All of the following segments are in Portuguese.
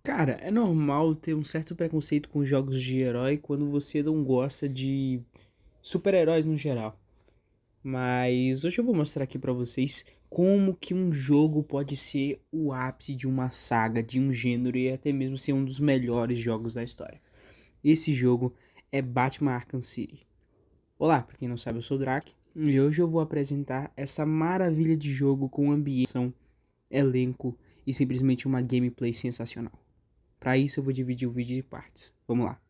Cara, é normal ter um certo preconceito com jogos de herói quando você não gosta de super-heróis no geral. Mas hoje eu vou mostrar aqui pra vocês como que um jogo pode ser o ápice de uma saga, de um gênero e até mesmo ser um dos melhores jogos da história. Esse jogo é Batman Arkham City. Olá, pra quem não sabe, eu sou o Drake e hoje eu vou apresentar essa maravilha de jogo com ambientação, elenco e simplesmente uma gameplay sensacional. Para isso eu vou dividir o vídeo em partes. Vamos lá.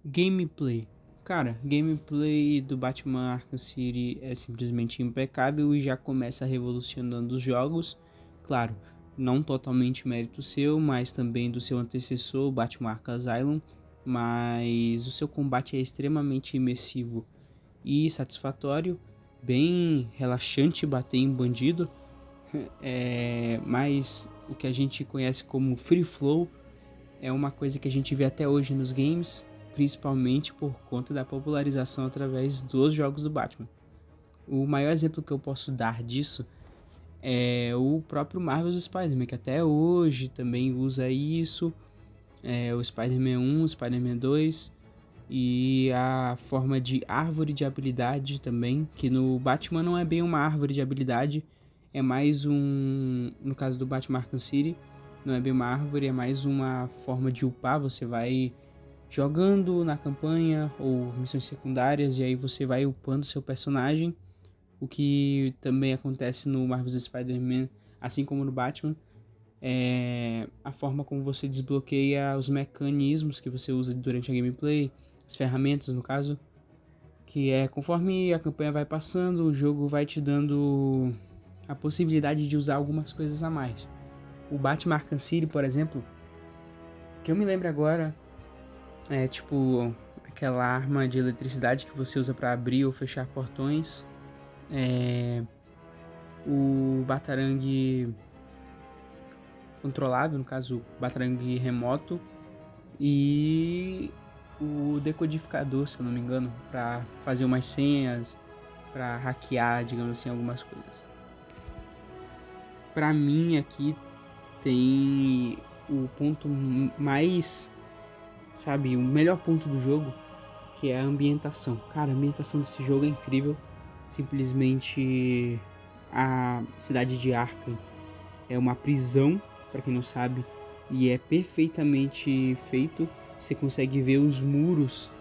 Gameplay. Cara, gameplay do Batman Arkham City é simplesmente impecável e já começa revolucionando os jogos. Claro, não totalmente mérito seu, mas também do seu antecessor, Batman Arkham Asylum. Mas o seu combate é extremamente imersivo e satisfatório, bem relaxante bater em bandido. Mas o que a gente conhece como free flow é uma coisa que a gente vê até hoje nos games, principalmente por conta da popularização através dos jogos do Batman. O maior exemplo que eu posso dar disso é o próprio Marvel's Spider-Man, que até hoje também usa isso, o Spider-Man 1, o Spider-Man 2 e a forma de árvore de habilidade também, que no Batman não é bem uma árvore de habilidade, é mais no caso do Batman Arkham City, não é bem uma árvore, é mais uma forma de upar. Você vai jogando na campanha ou missões secundárias e aí você vai upando seu personagem, o que também acontece no Marvel's Spider-Man, assim como no Batman. É a forma como você desbloqueia os mecanismos que você usa durante a gameplay, as ferramentas no caso, que é conforme a campanha vai passando, o jogo vai te dando a possibilidade de usar algumas coisas a mais. O Batman Arkham City, por exemplo, que eu me lembro agora, é tipo aquela arma de eletricidade que você usa para abrir ou fechar portões, o batarangue controlável, no caso, o batarangue remoto, e o decodificador, se eu não me engano, para fazer umas senhas, para hackear, digamos assim, algumas coisas. Para mim aqui tem o ponto mais, sabe, o melhor ponto do jogo, que é a ambientação. Cara, a ambientação desse jogo é incrível. Simplesmente a cidade de Arkham é uma prisão, para quem não sabe, e é perfeitamente feito. Você consegue ver os muros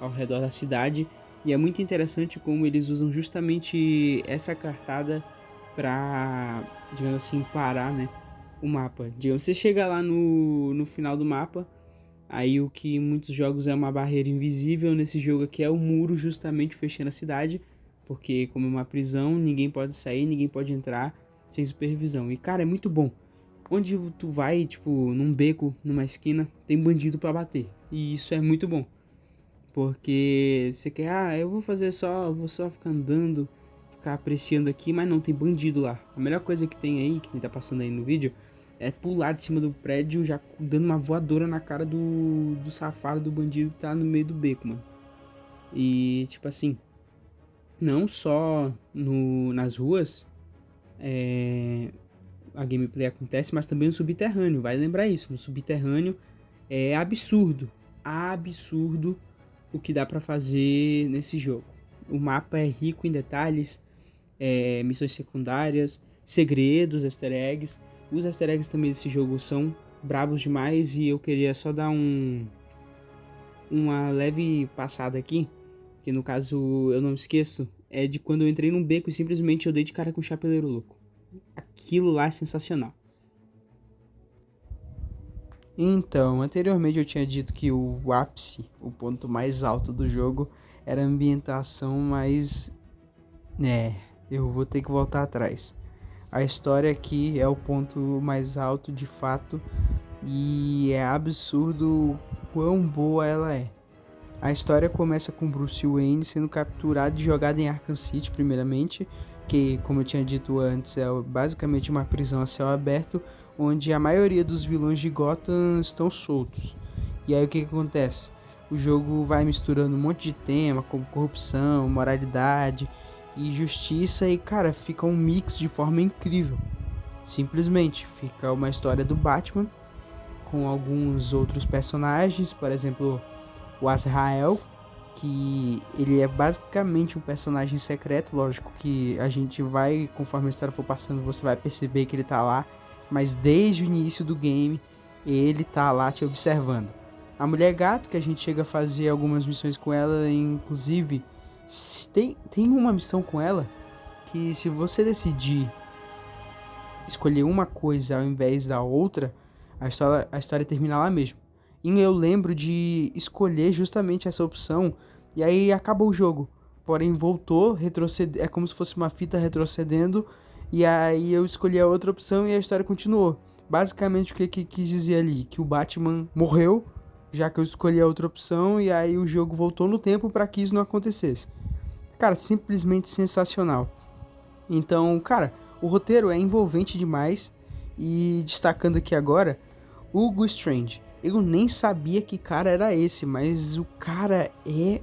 ao redor da cidade e é muito interessante como eles usam justamente essa cartada para, digamos assim, parar, né, o mapa. Digamos, você chega lá no final do mapa, aí o que em muitos jogos é uma barreira invisível, nesse jogo aqui é o muro justamente fechando a cidade, porque como é uma prisão, ninguém pode sair, ninguém pode entrar sem supervisão. E cara, é muito bom. Onde tu vai, tipo, num beco, numa esquina, tem bandido pra bater. E isso é muito bom. Porque você quer, eu vou só ficar andando, ficar apreciando aqui, mas não, tem bandido lá. A melhor coisa que tem aí, que tá passando aí no vídeo, é pular de cima do prédio já dando uma voadora na cara do safado, do bandido que tá no meio do beco, mano. E, tipo assim, não só nas ruas, a gameplay acontece, mas também no subterrâneo, vai lembrar isso, no subterrâneo é absurdo, absurdo o que dá pra fazer nesse jogo. O mapa é rico em detalhes, missões secundárias, segredos, easter eggs. Os easter eggs também desse jogo são brabos demais e eu queria só dar uma leve passada aqui, que no caso eu não esqueço, é de quando eu entrei num beco e simplesmente eu dei de cara com o chapeleiro louco. Aquilo lá é sensacional. Então, anteriormente eu tinha dito que o ápice, o ponto mais alto do jogo, era a ambientação, mas eu vou ter que voltar atrás. A história aqui é o ponto mais alto de fato e é absurdo quão boa ela é. A história começa com Bruce Wayne sendo capturado e jogado em Arkham City primeiramente, que, como eu tinha dito antes, é basicamente uma prisão a céu aberto, onde a maioria dos vilões de Gotham estão soltos. E aí o que acontece? O jogo vai misturando um monte de tema, como corrupção, moralidade e justiça, e cara, fica um mix de forma incrível. Simplesmente fica uma história do Batman com alguns outros personagens, por exemplo, o Azrael, que ele é basicamente um personagem secreto, lógico que a gente vai, conforme a história for passando, você vai perceber que ele tá lá, mas desde o início do game, ele tá lá te observando. A Mulher Gato, que a gente chega a fazer algumas missões com ela, inclusive, tem uma missão com ela, que se você decidir escolher uma coisa ao invés da outra, a história termina lá mesmo. E eu lembro de escolher justamente essa opção, e aí acabou o jogo. Porém, voltou, é como se fosse uma fita retrocedendo, e aí eu escolhi a outra opção e a história continuou. Basicamente, o que quis dizer ali? Que o Batman morreu, já que eu escolhi a outra opção, e aí o jogo voltou no tempo para que isso não acontecesse. Cara, simplesmente sensacional. Então, cara, o roteiro é envolvente demais. E destacando aqui agora, Hugo Strange. Eu nem sabia que cara era esse, mas o cara é...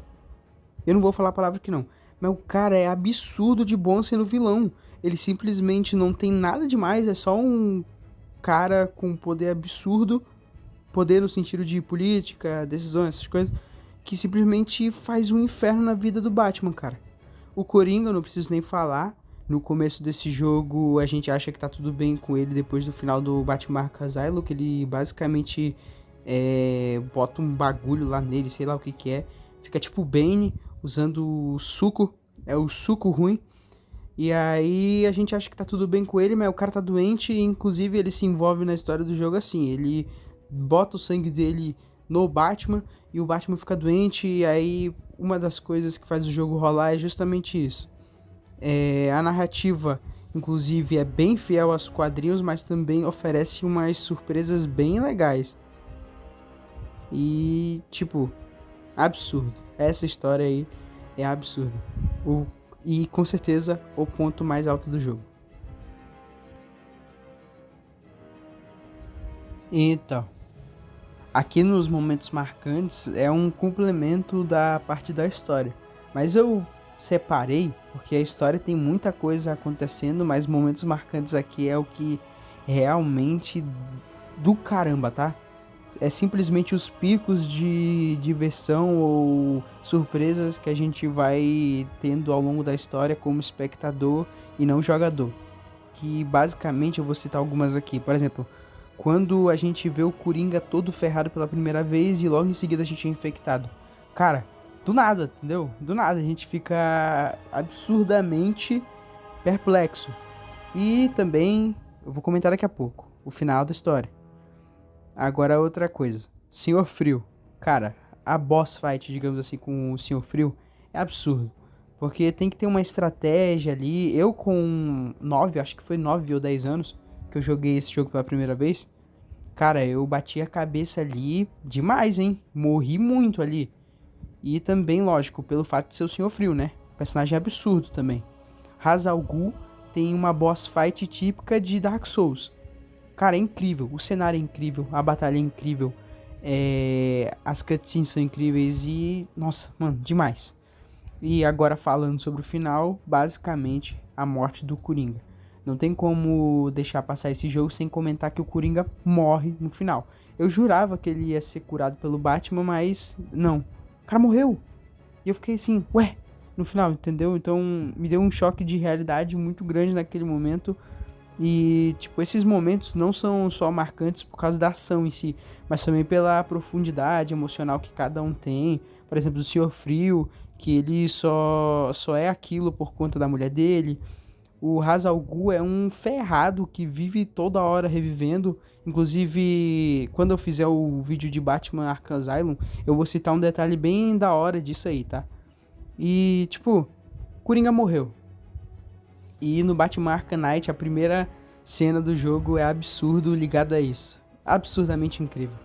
Eu não vou falar a palavra aqui não. Mas o cara é absurdo de bom sendo vilão. Ele simplesmente não tem nada demais, é só um cara com poder absurdo. Poder no sentido de política, decisões, essas coisas. Que simplesmente faz um inferno na vida do Batman, cara. O Coringa, eu não preciso nem falar. No começo desse jogo, a gente acha que tá tudo bem com ele depois do final do Batman Arkham Asylum, que ele basicamente bota um bagulho lá nele, sei lá o que que é. Fica tipo Bane, usando o suco, é o suco ruim. E aí a gente acha que tá tudo bem com ele, mas o cara tá doente e inclusive ele se envolve na história do jogo assim. Ele bota o sangue dele no Batman e o Batman fica doente e aí uma das coisas que faz o jogo rolar é justamente isso. A narrativa, inclusive, é bem fiel aos quadrinhos, mas também oferece umas surpresas bem legais. E, tipo, absurdo. Essa história aí é absurda. E, com certeza, o ponto mais alto do jogo. Então, aqui nos momentos marcantes é um complemento da parte da história. Mas eu separei porque a história tem muita coisa acontecendo, mas momentos marcantes aqui é o que realmente do caramba, tá? É simplesmente os picos de diversão ou surpresas que a gente vai tendo ao longo da história como espectador e não jogador. Que basicamente eu vou citar algumas aqui. Por exemplo, quando a gente vê o Coringa todo ferrado pela primeira vez e logo em seguida a gente é infectado. Cara, do nada, entendeu? Do nada a gente fica absurdamente perplexo. E também, eu vou comentar daqui a pouco, o final da história. Agora outra coisa, Senhor Frio. Cara, a boss fight, digamos assim, com o Senhor Frio é absurdo. Porque tem que ter uma estratégia ali. Eu com 9, acho que foi 9 ou 10 anos que eu joguei esse jogo pela primeira vez. Cara, eu bati a cabeça ali demais, hein? Morri muito ali. E também, lógico, pelo fato de ser o Senhor Frio, né? Personagem absurdo também. Ra's al Ghul tem uma boss fight típica de Dark Souls. Cara, é incrível. O cenário é incrível. A batalha é incrível. As cutscenes são incríveis e... Nossa, mano, demais. E agora falando sobre o final, basicamente a morte do Coringa. Não tem como deixar passar esse jogo sem comentar que o Coringa morre no final. Eu jurava que ele ia ser curado pelo Batman, mas não. O cara morreu. E eu fiquei assim, ué, no final, entendeu? Então me deu um choque de realidade muito grande naquele momento. E, tipo, esses momentos não são só marcantes por causa da ação em si, mas também pela profundidade emocional que cada um tem. Por exemplo, do Senhor Frio, que ele só é aquilo por conta da mulher dele. O Ra's al Ghul é um ferrado que vive toda hora revivendo. Inclusive, quando eu fizer o vídeo de Batman Arkham Asylum, eu vou citar um detalhe bem da hora disso aí, tá? E, tipo, Coringa morreu. E no Batman Arkham Knight, a primeira cena do jogo é absurdo ligado a isso. Absurdamente incrível.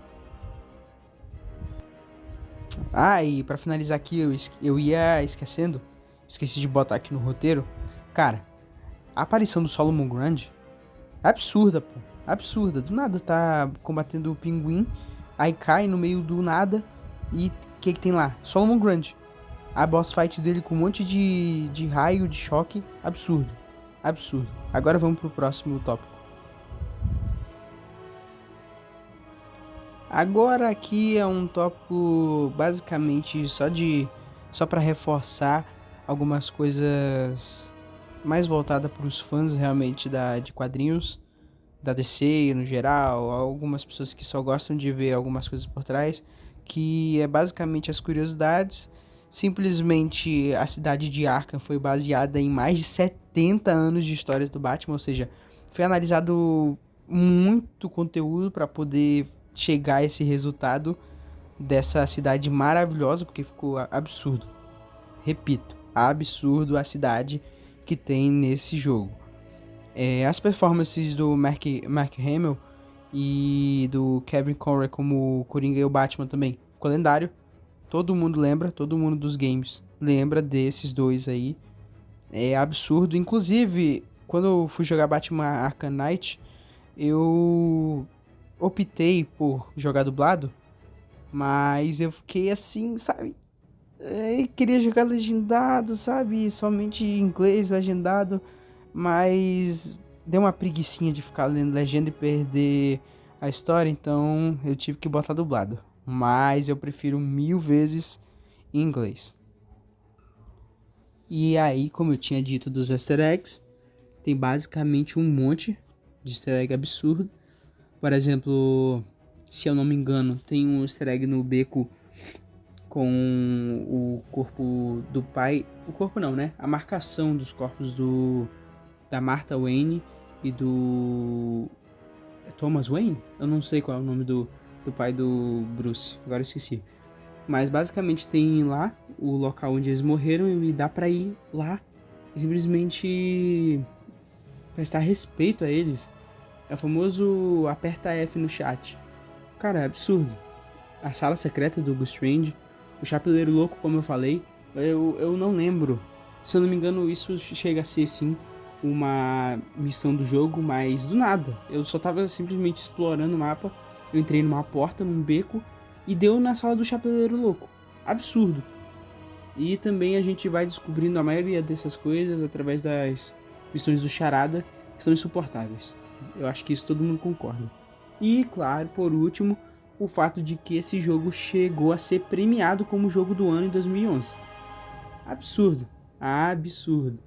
Ah, e pra finalizar aqui, eu ia esquecendo. Esqueci de botar aqui no roteiro. Cara, a aparição do Solomon Grundy é absurda, pô. Absurda. Do nada tá combatendo o pinguim, aí cai no meio do nada e o que tem lá? Solomon Grundy. A boss fight dele com um monte de raio, de choque. Absurdo. Absurdo. Agora vamos pro próximo tópico. Agora aqui é um tópico basicamente só para reforçar algumas coisas mais voltada para os fãs realmente de quadrinhos, da DC no geral, algumas pessoas que só gostam de ver algumas coisas por trás, que é basicamente as curiosidades. Simplesmente a cidade de Arkham foi baseada em mais de 70 anos de história do Batman, ou seja, foi analisado muito conteúdo para poder chegar a esse resultado dessa cidade maravilhosa, porque ficou absurdo. Repito, absurdo a cidade que tem nesse jogo. As performances do Mark Hamill e do Kevin Conroy como Coringa e o Batman também ficou lendário. Todo mundo lembra, todo mundo dos games lembra desses dois aí. É absurdo. Inclusive, quando eu fui jogar Batman Arkham Knight, eu optei por jogar dublado, mas eu fiquei assim, sabe? Queria jogar legendado, sabe? Somente em inglês, legendado. Mas deu uma preguicinha de ficar lendo legenda e perder a história, então eu tive que botar dublado. Mas eu prefiro 1000 vezes em inglês. E aí, como eu tinha dito dos easter eggs, tem basicamente um monte de easter egg absurdo. Por exemplo, se eu não me engano, tem um easter egg no beco com o corpo do pai. O corpo não, né? A marcação dos corpos da Martha Wayne e do Thomas Wayne? Eu não sei qual é o nome do pai do Bruce, agora eu esqueci. Mas basicamente tem lá o local onde eles morreram e dá pra ir lá e simplesmente prestar respeito a eles. É o famoso aperta F no chat. Cara, é absurdo. A sala secreta do Gus Strange, o Chapeleiro Louco, como eu falei, eu não lembro. Se eu não me engano, isso chega a ser sim uma missão do jogo, mas do nada. Eu só tava simplesmente explorando o mapa. Eu entrei numa porta, num beco, e deu na sala do Chapeleiro Louco. Absurdo. E também a gente vai descobrindo a maioria dessas coisas através das missões do Charada, que são insuportáveis. Eu acho que isso todo mundo concorda. E, claro, por último, o fato de que esse jogo chegou a ser premiado como jogo do ano em 2011. Absurdo. Absurdo.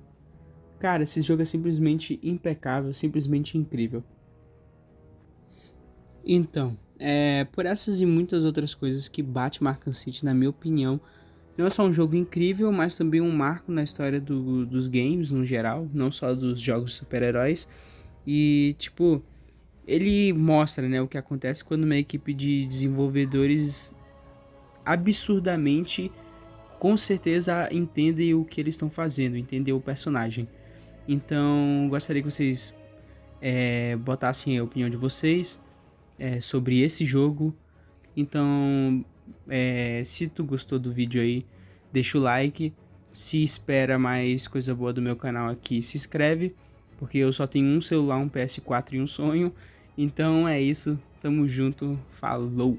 Cara, esse jogo é simplesmente impecável, simplesmente incrível. Então, por essas e muitas outras coisas que Batman Arkham City, na minha opinião, não é só um jogo incrível, mas também um marco na história dos games no geral, não só dos jogos de super-heróis. E, tipo, ele mostra, né, o que acontece quando uma equipe de desenvolvedores absurdamente, com certeza, entende o que eles estão fazendo, entende o personagem. Então, gostaria que vocês botassem a opinião de vocês sobre esse jogo. Então, se tu gostou do vídeo aí, deixa o like. Se espera mais coisa boa do meu canal aqui, se inscreve, porque eu só tenho um celular, um PS4 e um sonho. Então é isso, tamo junto, falou!